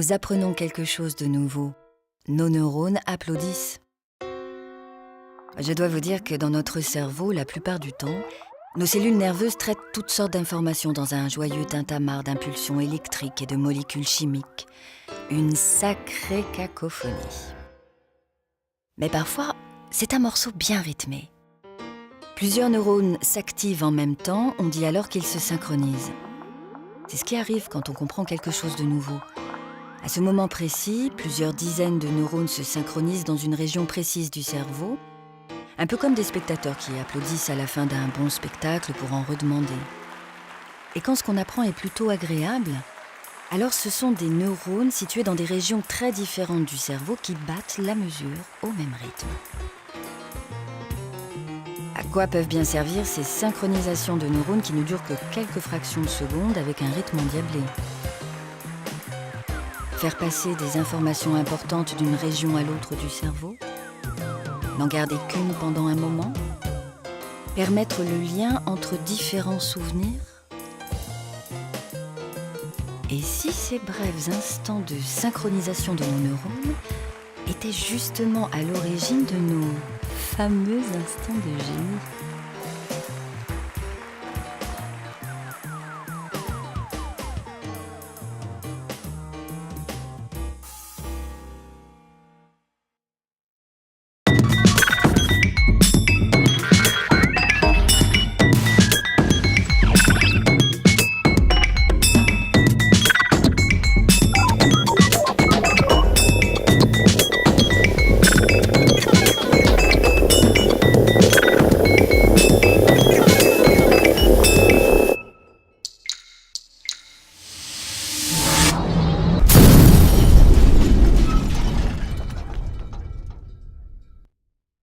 nous apprenons quelque chose de nouveau, nos neurones applaudissent. Je dois vous dire que dans notre cerveau, la plupart du temps, nos cellules nerveuses traitent toutes sortes d'informations dans un joyeux tintamarre d'impulsions électriques et de molécules chimiques. Une sacrée cacophonie. Mais parfois, c'est un morceau bien rythmé. Plusieurs neurones s'activent en même temps, on dit alors qu'ils se synchronisent. C'est ce qui arrive quand on comprend quelque chose de nouveau. À ce moment précis, plusieurs dizaines de neurones se synchronisent dans une région précise du cerveau, un peu comme des spectateurs qui applaudissent à la fin d'un bon spectacle pour en redemander. Et quand ce qu'on apprend est plutôt agréable, alors ce sont des neurones situés dans des régions très différentes du cerveau qui battent la mesure au même rythme. À quoi peuvent bien servir ces synchronisations de neurones qui ne durent que quelques fractions de seconde avec un rythme endiablé? Faire passer des informations importantes d'une région à l'autre du cerveau? N'en garder qu'une pendant un moment? Permettre le lien entre différents souvenirs? Et si ces brefs instants de synchronisation de nos neurones étaient justement à l'origine de nos fameux instants de génie?